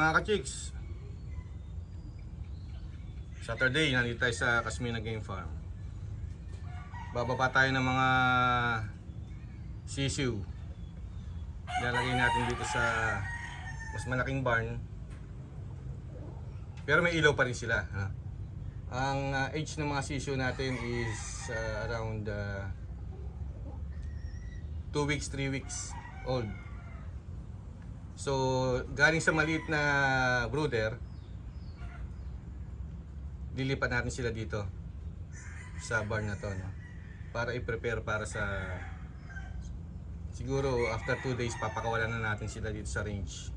Mga ka-chicks, Saturday, nandito tayo sa Casmina Game Farm. Bababa tayo ng mga sisiw. Lalagay natin dito sa mas malaking barn. Pero may ilaw pa rin sila. Ang age ng mga sisiw natin is around 2 weeks, 3 weeks old. So, galing sa maliit na brooder, lilipat natin sila dito sa barn na to, no? Para i-prepare para sa, siguro after 2 days papakawalan na natin sila dito sa range.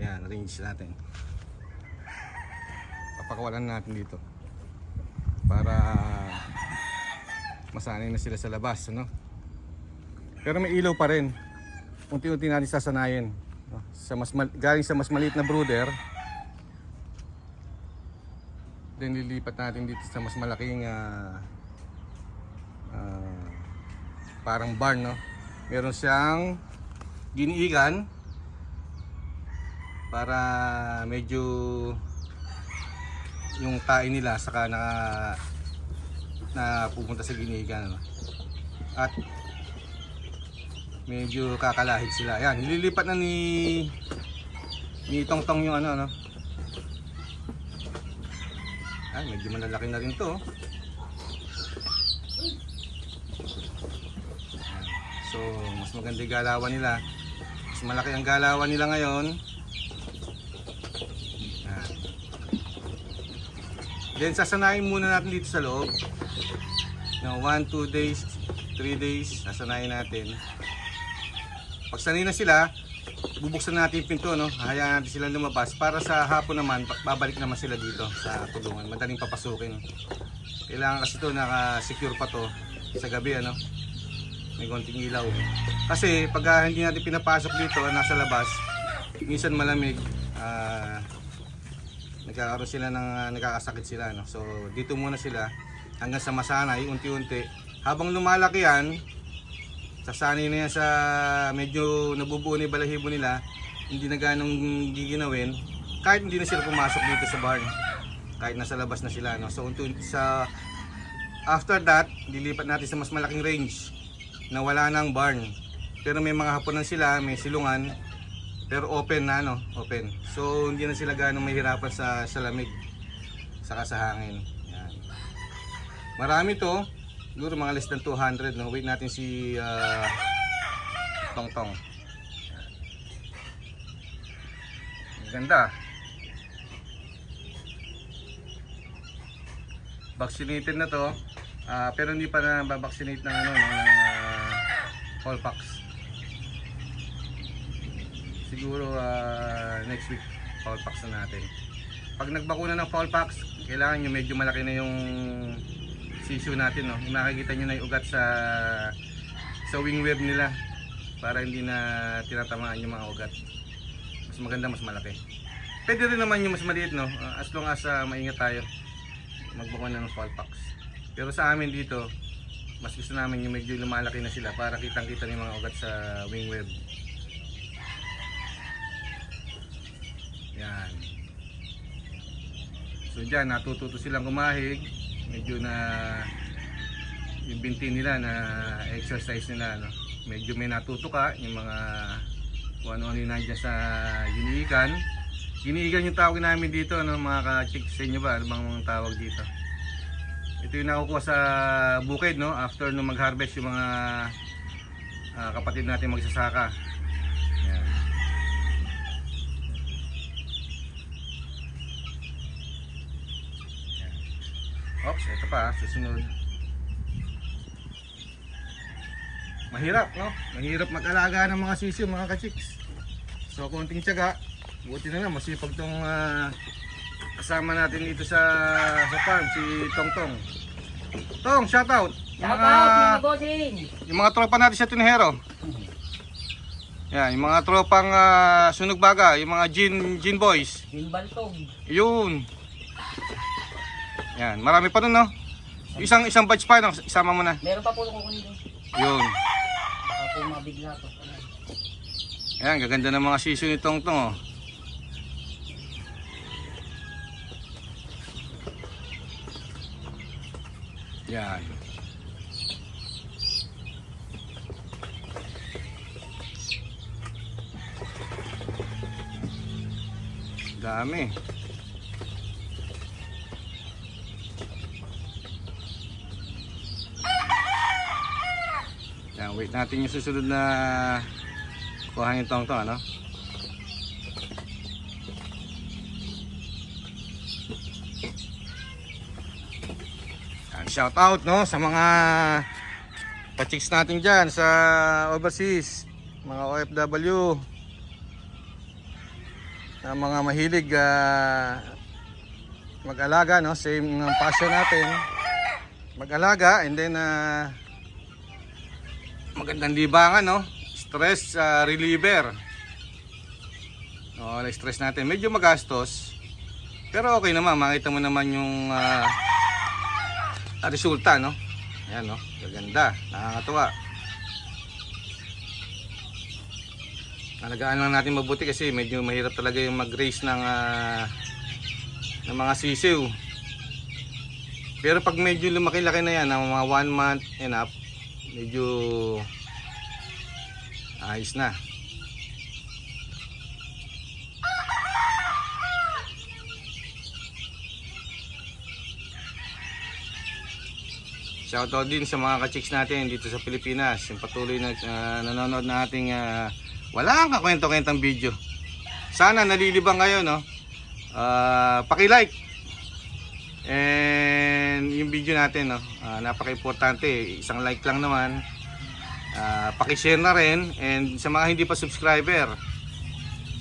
Ayan, range natin. Papakawalan na natin dito para masanay na sila sa labas, no? Pero may ilaw pa rin. Unti-unti natin sasanayin. Galing sa mas maliit na brooder, then lilipat natin dito sa mas malaking parang barn, no? Meron siyang giniigan para medyo yung tae nila saka na pupunta sa giniigan, no? At medyo kakalahid sila. Ayan, nililipat na ni Tongtong yung ano. Ay, medyo malalaki na rin to. Ayan. So, mas maganda yung galawan nila. Mas malaki ang galawan nila ngayon. Ayan. Then, sasanayin muna natin dito sa loob. No, 1, 2 days, 3 days, sasanayin natin. Pag sanay na sila, bubuksan natin yung pinto, no? Hayaan natin sila lumabas para sa hapon naman, babalik naman sila dito sa kulungan. Madaling papasukin. Kailangan kasi ito naka-secure pa to sa gabi, ano? May konting ilaw. Kasi pag hindi natin pinapasok dito, nasa labas, minsan malamig, nagkakaroon sila ng nagkakasakit sila, no? So dito muna sila hanggang sa masanay, unti-unti. Habang lumalaki yan, sasanay na yan sa medyo nabubuo na yung balahibo nila, hindi na ganong giginawin, kahit hindi na sila pumasok dito sa barn, kahit nasa labas na sila, no? So after that, lilipat natin sa mas malaking range na wala nang barn, pero may mga hapunan sila, may silungan, pero open na, no? Open. So hindi na sila ganong mahirapan sa lamig saka sa hangin. Yan. Marami to. Siguro mga less than 200, no? Wait natin si Tongtong. Ganda. Vaccinated na to, pero hindi pa na babaksinate ng Fowlpox. Siguro next week Fowlpox na natin. Pag nagbakuna ng Fowlpox, kailangan nyo medyo malaki na yung sisiw natin, no? Makikita nyo na yung ugat sa wing web nila para hindi na tinatamaan yung mga ugat. Mas maganda, mas malaki. Pwede rin naman yung mas maliit, no? As long as maingat tayo magbakuna ng Fowlpox. Pero sa amin dito, mas gusto namin yung medyo lumalaki na sila para kitang-kita yung mga ugat sa wing web. Yan. So dyan, natututo silang kumahig. Medyo na yung binti nila na exercise nila, no? Medyo may natutuka yung mga kung ano yung nandiyan sa giniigan. Giniigan yung tawag namin dito, no? Mga ka-chicks, sa inyo ba? Ano bang tawag dito? Ito yung nakukuha sa bukid, no? After no mag-harvest yung mga kapatid natin magsasaka. Yan. Oops, ito pa, susunod. Mahirap, no? Mahirap mag-alaga ng mga sisiw, mga ka-chicks. So, konting tiyaga. Buti na lang, masipag tong kasama natin dito sa farm, si Tongtong. Tong, shoutout! Yung mga tropa natin sa Tinhero. Yan, yung mga tropang sunog baga, yung mga gin boys. Gin Baltog. Yun. Yan, marami pa nun, no? Isang batch pa, no? Isama mo na. Meron pa po kukunin doon. Yun. Baka po mabigla to. Yan, gaganda ng mga sisiw ni Tongtong, oh. Yan. Dami. Yan, wait natin yung susunod na kuhanin itong to, ano? Yan, shout out, no, sa mga pa-chicks natin dyan sa overseas, mga OFW, na mga mahilig mag-alaga, no, same ng passion natin, mag-alaga, and then magandang libangan, no, stress reliever. Na-stress natin, medyo magastos, pero okay naman, makita mo naman yung resulta, no. Ayan, no, gaganda, nakakatuwa. Alagaan lang natin mabuti kasi medyo mahirap talaga yung mag-raise ng mga sisiw. Pero pag medyo lumaki-laki na yan, ng mga 1 month and up, medyo ayos na. Shoutout din sa mga ka-chicks natin dito sa Pilipinas, yung patuloy na nanonood na ating wala kang kakwento-kwentang video. Sana nalilibang kayo, no? Paki-like. And yung video natin, no? Napaka-importante. Isang like lang naman. Paki-share na rin. And sa mga hindi pa subscriber,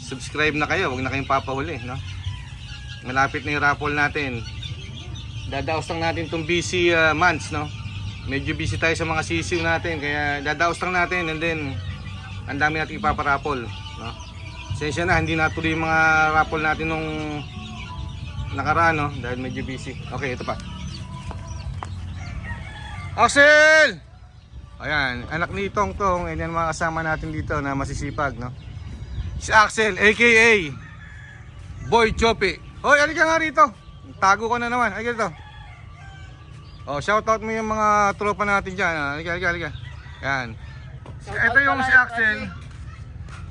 subscribe na kayo. Huwag na kayong papahuli, no? Malapit na yung raffle natin. Dadaos lang natin itong busy months, no? Medyo busy tayo sa mga sisiw natin. Kaya dadaos lang natin and then ang dami natin ipaparapol, no? Sensya na, hindi natuloy yung mga raffle natin nung nakaraan, no? Dahil medyo busy. Okay, ito pa. Axel! Ayan, anak ni Tong Tong. Ayan mga kasama natin dito na masisipag, no? Si Axel, aka Boy Choppy. Hoy, halika nga rito. Tago ko na naman. Halika dito. Oh, shoutout mo yung mga tropa natin dyan. Halika. Yan. Ito yung si Axel,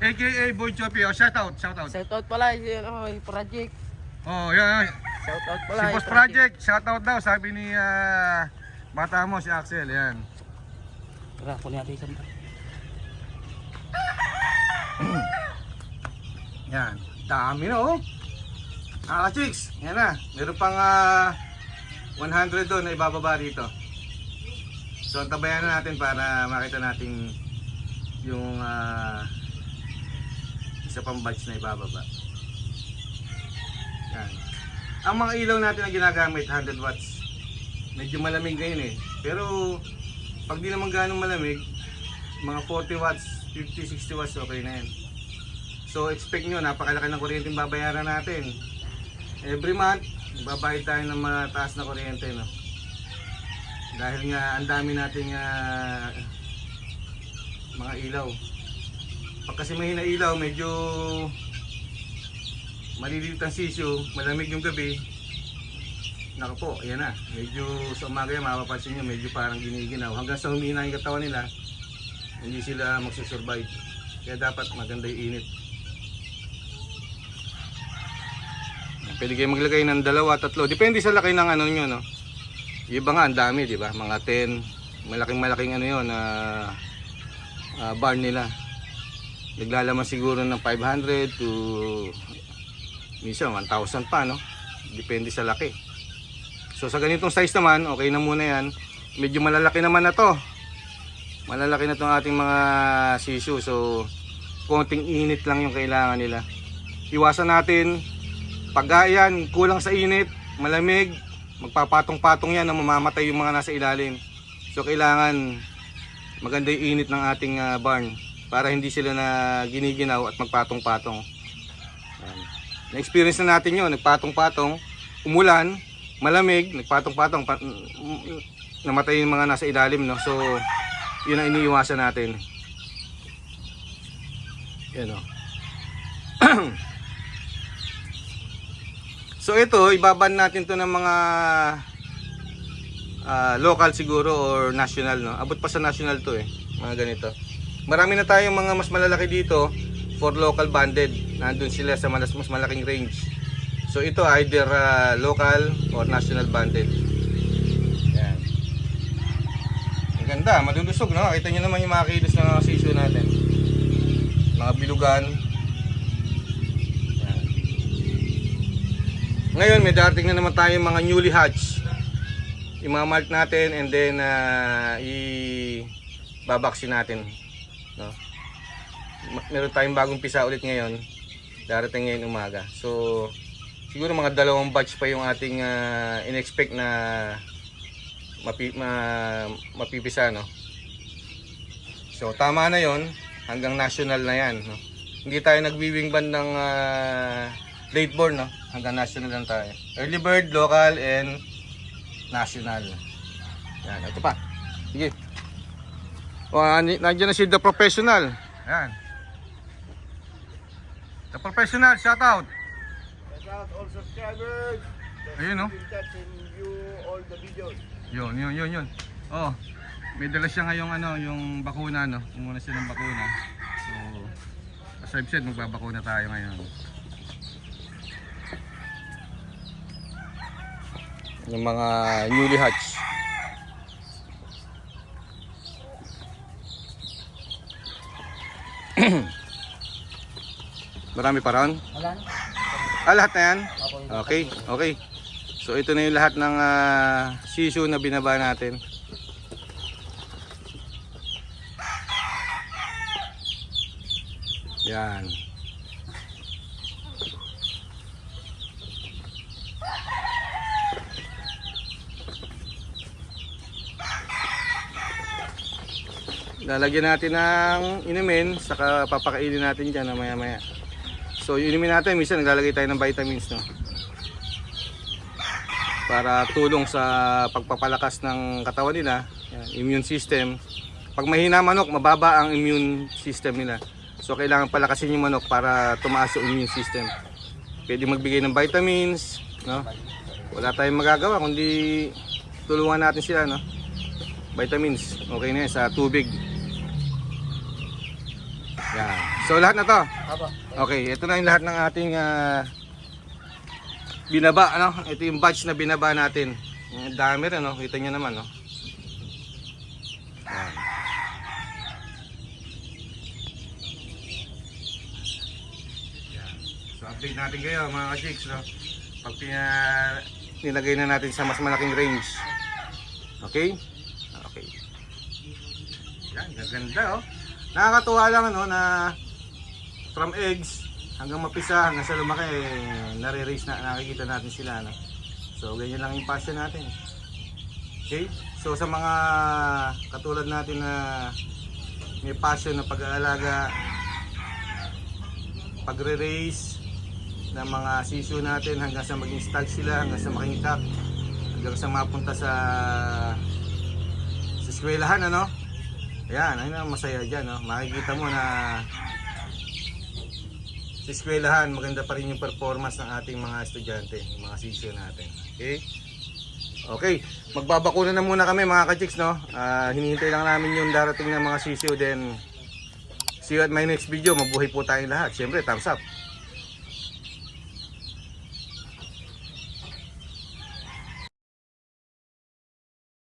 aka Boy Choppy. Oh, shoutout. Shoutout pala yung project. Oh, yan. Shoutout pala. Si Boss Project, shoutout daw, sabi ni bata mo, si Axel. Yan. Tara, kunin natin isang. Yan. Dami na, oh. Chicks, yan na. Meron pang 100 doon na ibababa dito. So, tabayan na natin para makita natin yung isa pang batch na ibababa. Yan. Ang mga ilaw natin na ginagamit 100 watts. Medyo malamig ngayon eh. Pero pag di naman ganong malamig, mga 40 watts, 50, 60 watts okay na yan. So expect nyo, napakalaki ng kuryente yung babayaran natin. Every month, babayad tayo ng mataas na kuryente, no? Dahil nga ang dami nating mga ilaw. Pag kasi mahina ilaw, medyo maliliit ang sisyo, malamig yung gabi. Naku po, ayan na. Medyo sa umaga yan, mapapansin nyo, medyo parang giniginaw. Hanggang sa humina yung katawan nila, hindi sila magsusurvive. Kaya dapat maganda yung init. Pwede kayo maglagay ng 2, 3. Depende sa laki ng ano nyo, no? Yung iba nga, ang dami, di ba? Mga 10. Malaking ano yun, barn nila. Naglalaman siguro ng 500 to minsan 1,000 pa, no? Depende sa laki. So sa ganitong size naman, okay na muna yan. Medyo malalaki naman na to. Malalaki na itong ating mga sisu. So konting init lang yung kailangan nila. Iwasan natin pag yan, kulang sa init, malamig, magpapatong-patong yan na mamamatay yung mga nasa ilalim. So kailangan maganda yung init ng ating barn para hindi sila na giniginaw at magpatong-patong. Na-experience na natin yun, nagpatong-patong, umulan, malamig, nagpatong-patong, namatay yung mga nasa ilalim, no? So yun ang iniiwasan natin. Yan, o. So ito, ibaban natin to ng mga local siguro or national, no? Abot pa sa national to eh, mga ganito. Marami na tayong mga mas malalaki dito for local banded. Nandun sila sa mas malaking range. So ito either local or national banded. Yan. Ang ganda, malulusog, no? Kita nyo naman yung mga kilos ng mga sisyo natin. Mga bilugan. Yan. Ngayon may darating na naman tayong mga newly hatched. I-mark natin and then i-babaksin natin, no? Meron tayong bagong pisa ulit ngayon, darating ngayon umaga. So siguro mga 2 batch pa yung ating in-expect na mapipisa, no? So tama na yon, hanggang national na yan, no? Hindi tayo nagwiwing band ng late born, no? Hanggang national lang tayo. Early bird, local, and national. Yan, ito pa. Sige. O, nandiyan na si The Professional. Yan. The Professional, shout out. Shout out all subscribers. Ayun, no? Keep in touch and view all the videos. Yun. Oh, may dala siya ngayong yung bakuna, no? Umuna siya ng bakuna. So, as I've said, magbabakuna tayo ngayon. Yung mga newly hatched. Marami pa ron? Wala na. Lahat na yan? Ako yung Okay. So ito na yung lahat ng sisyo na binaba natin. Yan. Lalagyan natin ng inumin, saka papakainin natin dyan na maya maya. So yung inumin natin, minsan naglalagay tayo ng vitamins, no? Para tulong sa pagpapalakas ng katawan nila, yan, immune system. Pag mahina manok, mababa ang immune system nila. So kailangan palakasin yung manok para tumaas yung immune system. Pwede magbigay ng vitamins, no? Wala tayong magagawa kundi tulungan natin sila, no? Vitamins, okay na yan sa tubig. Yan. So lahat na to. Aba. Okay, ito na yung lahat ng ating binaba, ano? Ito yung batch na binaba natin. Ang dami rin, no? Kita nyo naman, no? Yan. Yan. So update natin kayo mga ka-chicks, no? Pag nilagay na natin sa mas malaking range. Okay? Okay. Yan, gaganda, oh. Nakakatuwa lang, ano, na from eggs hanggang mapisa hanggang sa lumaki, nare-raise na, nakikita natin sila, no? So ganyan lang yung passion natin. Okay, so sa mga katulad natin na may passion na pag-aalaga, pagre-raise ng mga sisyo natin hanggang sa maging stag sila, hanggang sa makingkak, hanggang sa mapunta sa eskwelahan, ano? Ayan, ayun ang masaya dyan, no? Makikita mo na sa eskwelahan, maganda pa rin yung performance ng ating mga estudyante, yung mga sisyo natin. Okay? Okay, magbabakuna na muna kami mga ka-chicks, no? Hinihintay lang namin yung darating ng mga sisyo, then see you at my next video. Mabuhay po tayong lahat. Siyempre, thumbs up.